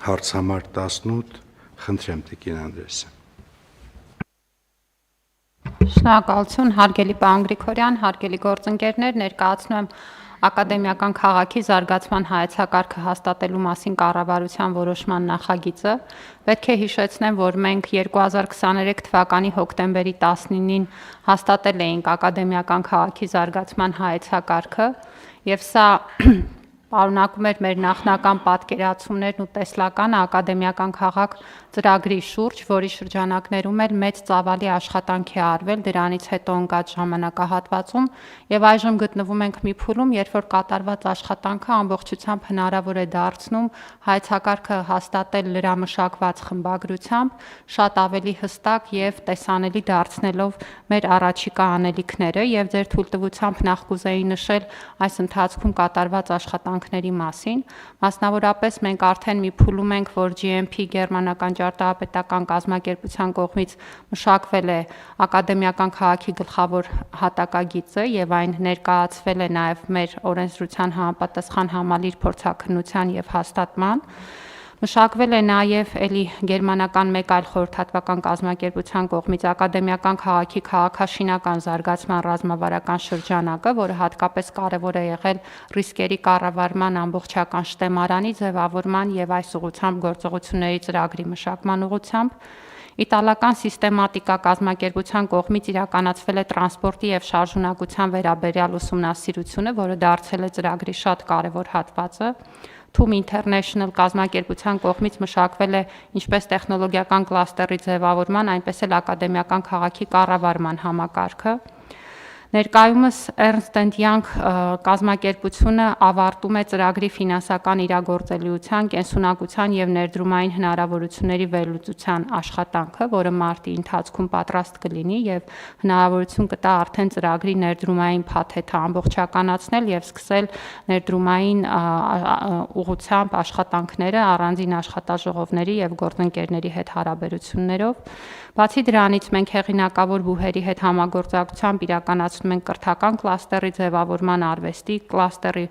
Հարց համար 18, խնդրեմ Տիկին Անդրեասյան։ Շնորհակալություն, հարգելի պարոն Գրիգորյան, հարգելի գործընկերներ, ներկայացնում եմ ակադեմիական քաղաքի զարգացման հայեցակարգը հաստատելու մասին կառավարության որոշման նախագիծը։ Պետք է հիշեցնեմ, որ մենք 2023 թվականի հոկտեմբերի 19-ին հաստատել էինք ակադեմիական քաղաքի զարգացման հայեցակարգը, եւ սա պարունակում էր մեր նախնական պատկերացումներն ու տեսլականը ակադեմիական քաղաք ծրագրի շուրջ, որի շրջանակներում էլ մեծ ծավալի աշխատանք է արվել դրանից հետո ընկած ժամանակահատվածում, եւ այժմ գտնվում ենք մի փուլում, երբ որ կատարված աշխատանքը ամբողջությամբ հնարավոր է դարձնում հայեցակարգը հաստատել լրամշակված խմբագրությամբ, շատ ավելի հստակ եւ տեսանելի դարձնելով մեր առաջիկա անելիքները, եւ ձեր թույլտվությամբ նախ կուզեի նշել այս ընթացքում կատարված աշխատանքների մասին։ Մասնավորապես մենք արդեն մի փուլում ենք, որ GMP գերմանական ճարտարապետական կազմակերպության կողմից մշակվել է ակադեմիական քաղաքի գլխավոր հատակագիծը եւ այն ներկայացվել է նաեւ մեր օրենսդրության համապատասխան համալիր փորձաքննության եւ հաստատման։ Մշակվել է նաև էլի գերմանական մեկ այլ խորհրդատվական կազմակերպության կողմից ակադեմիական քաղաքի քաղաքաշինական զարգացման ռազմավարական շրջանակը, որը հատկապես կարևոր է եղել ռիսկերի կառավարման ամբողջական շտեմարանի ձևավորման եւ այս ուղղությամբ գործողությունների ծրագրի մշակման ուղղությամբ։ Իտալական սիստեմատիկա կազմակերպության կողմից իրականացվել է տրանսպորտի եւ շարժունակության վերաբերյալ ուսումնասիրությունը, որը դարձել է ծրագրի շատ կարևոր հատվածը։ Թում International կազմակերպության կողմից մշակվել է ինչպես տեխնոլոգիական կլաստերի ձևավորման, այնպես էլ ակադեմիական քաղաքի կառավարման համակարգը։ Ներկայումս Ernst & Young կազմակերպությունը ավարտում է ծրագրի ֆինանսական իրագործելիության, կենսունակության եւ ներդրումային հնարավորությունների վերլուծության աշխատանքը, որը մարտի ընթացքում պատրաստ կլինի եւ հնարավորություն կտա արդեն ծրագրի ներդրումային փաթեթը ամբողջականացնել եւ սկսել ներդրումային ուղղությամբ աշխատանքները առանձին աշխատաժողովների եւ գործընկերների հետ հարաբերություններով։ Բացի դրանից մենք հեղինակավոր բուհերի հետ համագործակցությամբ իրականացնում ենք կրթական կլաստերի ձևավորման, արվեստի կլաստերի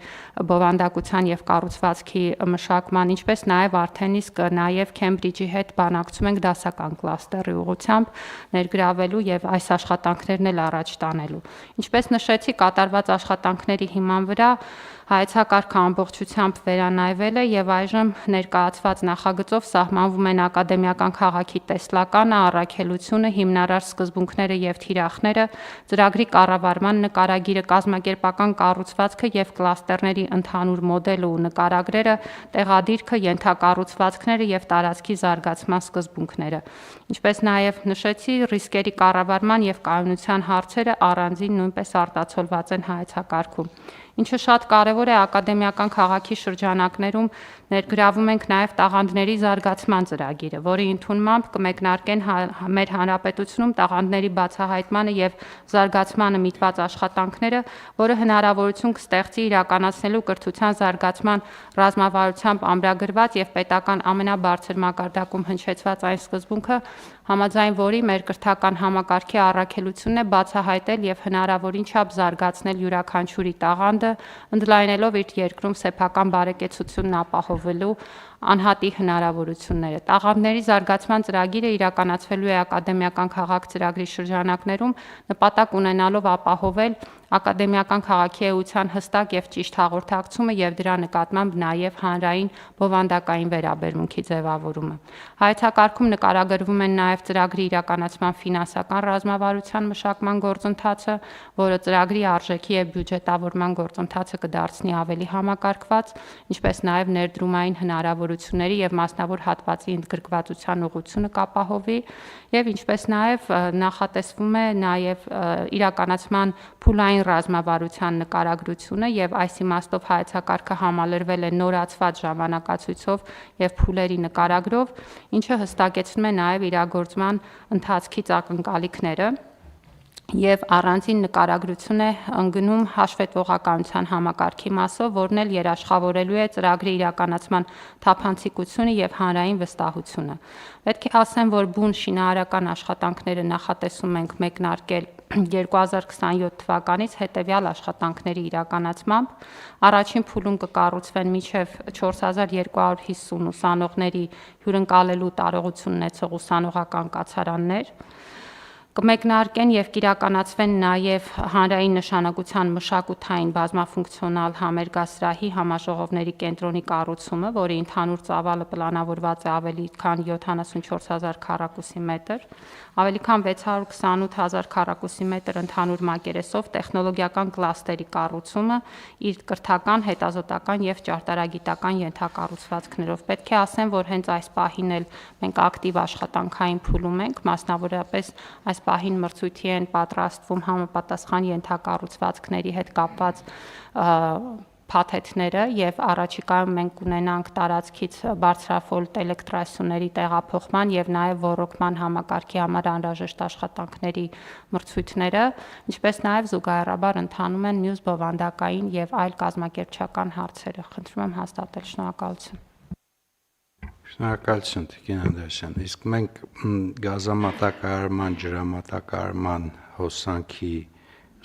բովանդակության եւ կառուցվածքի մշակման, ինչպես նաեւ արդեն իսկ նաեւ Քեմբրիջի հետ բանակցում ենք դասական կլաստերի ուղղությամբ ներգրավելու եւ այս աշխատանքներն էլ առաջ տանելու։ Ինչպես նշեցի, կատարված աշխատանքների հիման վրա հայեցակարգը ամբողջությամբ վերանայվել է եւ այժմ ներկայացված նախագծով սահմանվում են ակադեմիական քաղաքի տեսլականը, առաքելությունը, հիմնարար սկզբունքները եւ թիրախները, ծրագրի կառավարման նկարագիրը, կազմակերպական կառուցվածքը եւ կլաստերների ընդհանուր մոդելը ու նկարագրերը, տեղադիրքը, ենթակառուցվածքները եւ տարածքի զարգացման սկզբունքները։ Ինչպես նաեւ նշեցի, ռիսկերի կառավարման եւ կայունության հարցերը առանձին նույնպես արտացոլված են հայեցակարգում։ Ինչը շատ կարևոր է ակադեմիական քաղաքի շրջանակներում ներգրավում ենք նաև տաղանդների զարգացման ծրագիրը, որի ընդունմամբ կմեկնարկեն մեր հանրապետությունում տաղանդների բացահայտմանը եւ զարգացմանը միտված աշխատանքները, որը հնարավորություն կստեղծի իրականացնելու կրթության զարգացման ռազմավարությամբ ամրագրված եւ պետական ամենաբարձր մակարդակում հնչեցված այն սկզբունքը, համաձայն որի մեր կրթական համակարգի առաքելությունն է բացահայտել եւ հնարավորին չափ զարգացնել յուրաքանչյուրի տաղանդը, ընդլայնելով իր երկրում սեփական բարեկեցությունն ապահովելու անհատի հնարավորությունները։ Տաղանդների զարգացման ծրագիրը իրականացվելու է ակադեմիական քաղաք ծրագրի շրջանակներում, նպատակ ունենալով ապահովել ակադեմիական քաղաքի էության հստակ եւ ճիշտ հաղորդակցումը եւ դրա նկատմամբ նաեւ հանրային բովանդակային վերաբերմունքի ձևավորումը։ Հայեցակարգում նկարագրվում են նաեւ ծրագրի իրականացման ֆինանսական ռազմավարության մշակման գործընթացը, որը ծրագրի արժեքի եւ բյուջետավորման գործընթացը կդարձնի ավելի համակարգված, ինչպես նաեւ ներդրումային հնարավորությունների եւ մասնավոր հատվածի ընդգրկվածության ուղղությունը կապահովի եւ ինչպես նաեւ նախատեսվում է նաեւ իրականացման փուլային ռազմավարության նկարագրությունը եւ այս իմաստով հայեցակարգը համալրվել է նորացված ժամանակացույցով եւ փուլերի նկարագրով, ինչը հստակեցնում է նաեւ իրագործման ընթացքից ակնկալիքները եւ առանձին նկարագրություն է ընկնում հաշվետվողականության համակարգի մասով, որն էլ երաշխավորելու է ծրագրի իրականացման թափանցիկությունը եւ հանրային վստահությունը։ Պետք է ասեմ, որ բուն շինարարական աշխատանքները նախատեսում ենք մեկնարկել 2027 թվականից հետևյալ աշխատանքների իրականացմամբ առաջին փուլում կկառուցվեն մինչև 4250 ուսանողների հյուրընկալելու տարողություն ունեցող ուսանողական կացարաններ, կմեկնարկեն եւ կիրականացվեն նաեւ հանրային նշանակության մշակութային բազմաֆունկցիոնալ համերգասրահի համաժողովների կենտրոնի կառուցումը, որի ընդհանուր ծավալը պլանավորված է ավելի քան 74000 քառակուսի մետր, ավելի քան 628 000 քառակուսի մետր ընդհանուր մակերեսով տեխնոլոգիական կլաստերի կառուցումը իր կրթական, հետազոտական եւ ճարտարագիտական ենթակառուցվածքներով։ Պետք է ասեմ, որ հենց այս պահին էլ մենք ակտիվ աշխատանքային փուլում ենք, մասնավորապես այս պահին մրցույթի են պատրաստվում համապատասխան ենթակառուցվածքների հետ կապված փաթեթները եւ առաջիկայում մենք կունենանք տարածքից բարձրաֆոլտ էլեկտրասյուների տեղափոխման եւ նաեւ ոռոգման համակարգի համար անհրաժեշտ աշխատանքների մրցույթները, ինչպես նաեւ զուգահեռաբար ընթանում են մյուս բովանդակային եւ այլ կազմակերպչական հարցերը։ Խնդրում եմ հաստատել, շնորհակալություն։ Շնորհակալություն Տիկին Անդրեասյան, իսկ մենք գազամատակարարման, ջրամատակարարման հոսանքի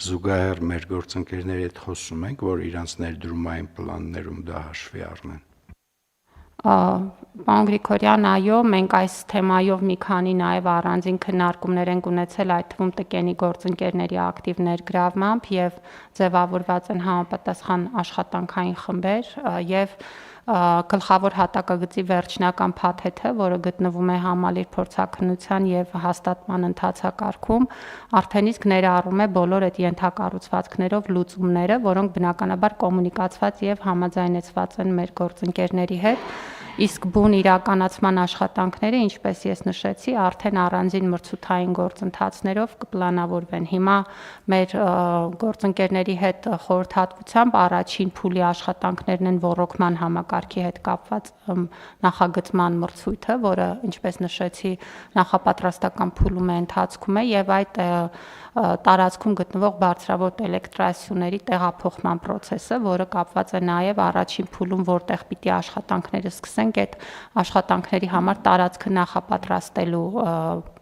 զուգահեռ մեր գործընկերների հետ խոսում ենք, որ իրանց ներդրումային պլաններում դա հաշվի առնեն։ Պարոն Գրիգորյան, այո, մենք այս թեմայով մի քանի նաև առանձին քննարկումներ ենք ունեցել, այդ թվում տկենի գործընկերների ակտիվ ներգրավմամբ եւ ձևավորված են համապատասխան աշխատանքային խմբեր եւ գլխավոր հատակագծի վերջնական փաթեթը, որը գտնվում է համալիր փորձաքննության եւ հաստատման ընթացակարգում, արդեն իսկ ներառում է բոլոր այդ ենթակառուցվածքներով լուծումները, որոնք բնականաբար կոմունիկացված եւ համաձայնեցված են մեր գործընկերների հետ, իսկ բուն իրականացման աշխատանքները, ինչպես ես նշեցի, արդեն առանձին մրցութային գործընթացներով կպլանավորվեն։ Հիմա մեր գործընկերների հետ խորհրդատվությամբ առաջին փուլի աշխատանքներն են ոռոգման համակարգի հետ կապված նախագծման մրցույթը, որը, ինչպես նշեցի, նախապատրաստական փուլում է ընթացքում է եւ այդ տարածքում գտնվող բարձրավոլտ էլեկտրասյուների տեղափոխման process-ը, որը կապված է նաև առաջին փուլում, որտեղ պիտի աշխատանքները սկսենք, այդ աշխատանքների համար տարածքը նախապատրաստելու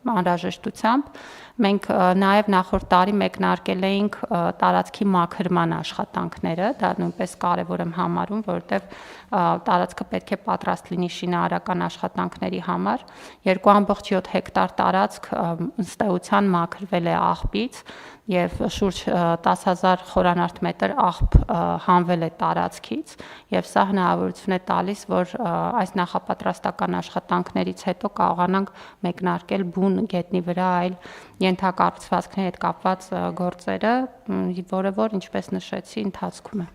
անհրաժեշտությամբ մենք նաև նախորդ տարի մեկնարկել էինք տարածքի մաքրման աշխատանքները, դա նույնպես կարևոր եմ համարում, որովհետև տարածքը պետք է պատրաստ լինի շինարարական աշխատանքների համար։ 2.7 հեկտար տարածք ըստ էության մաքրվել է աղբից եւ շուրջ 10,000 խորանարդ մետր աղբ հանվել է տարածքից եւ սա հնարավորություն է տալիս, որ այս նախապատրաստական աշխատանքներից հետո կարողանանք մեկնարկել բուն գետնի վրա այլ ենթակառուցվածքների հետ կապված գործերը, որը որ ինչպես նշեցի ընթացքում է։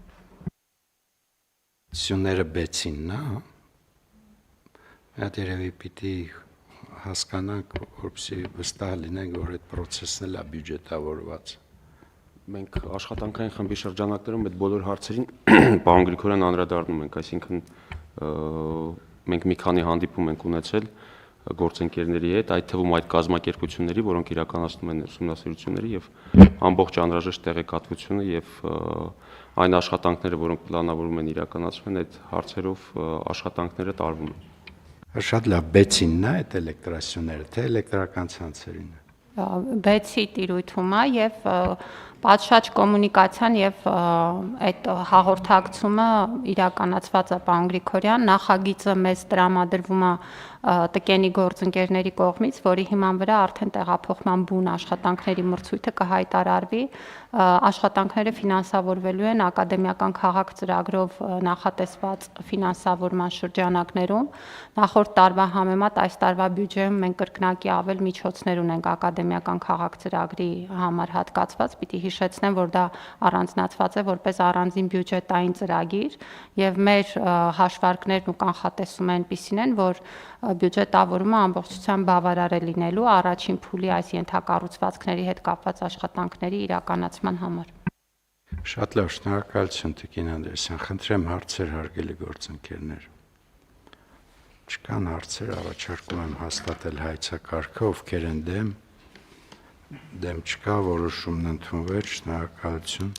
Սյուները բեցին, նա։ Այդ երևի պիտի հասկանանք, որպեսզի վստահ լինենք, որ այդ process-ն էլ է բյուջետավորված։ Մենք աշխատանքային խմբի շրջանակներում այդ բոլոր հարցերին պարոն Գրիգորյան անդրադառնում ենք, այսինքն մենք մի քանի հանդիպում ենք ունեցել գործընկերների հետ, այդ թվում այդ կազմակերպությունների, որոնք իրականացնում են ուսումնասիրությունների եւ ամբողջ անհրաժեշտ տեղեկատվությունը եւ այն աշխատանքները, որոնք պլանավորվում են իրականացվեն, այդ հարցերով աշխատանքները տարվում են։ Շատ լավ, բեցինն է այդ էլեկտրասյուները, թե էլեկտրական ցանցերին։ Բեցի տիրույթում է եւ պատշաճ կոմունիկացիան եւ այդ հաղորդակցումը իրականացված է պարոն Գրիգորյան, նախագիծը մեզ տրամադրվում է տկենի գործընկերների կողմից, որի հիման վրա արդեն տեղափոխման բուն աշխատանքների մրցույթը կհայտարարվի, աշխատանքները ֆինանսավորվելու են ակադեմիական քաղաք ծրագրով նախատեսված ֆինանսավորման շրջանակներում, նախորդ տարվա համեմատ այս տարվա բյուջեում մենք կրկնակի ավել միջոցներ ունենք ակադեմիական քաղաք ծրագրի համար հատկացված, պիտի հիշեցնեմ, որ դա առանձնացված է որպես առանձին բյուջետային ծրագիր եւ մեր հաշվարկներն ու կանխատեսումը այնպիսին են, որ բյուջետավորումը ամբողջությամբ բավարար է լինելու առաջին փուլի այս ենթակառուցվածքների հետ կապված աշխատանքների իրականացման համար։ Շատ լավ, շնորհակալություն Տիկին Անդրեասյան, խնդրեմ հարցեր հարգելի գործընկերներ։ Չկան հարցեր, առաջարկում եմ հաստատել հայցակարգը, ովքեր են դեմ չկա, որոշումն ընդունվել, շնորհակալություն։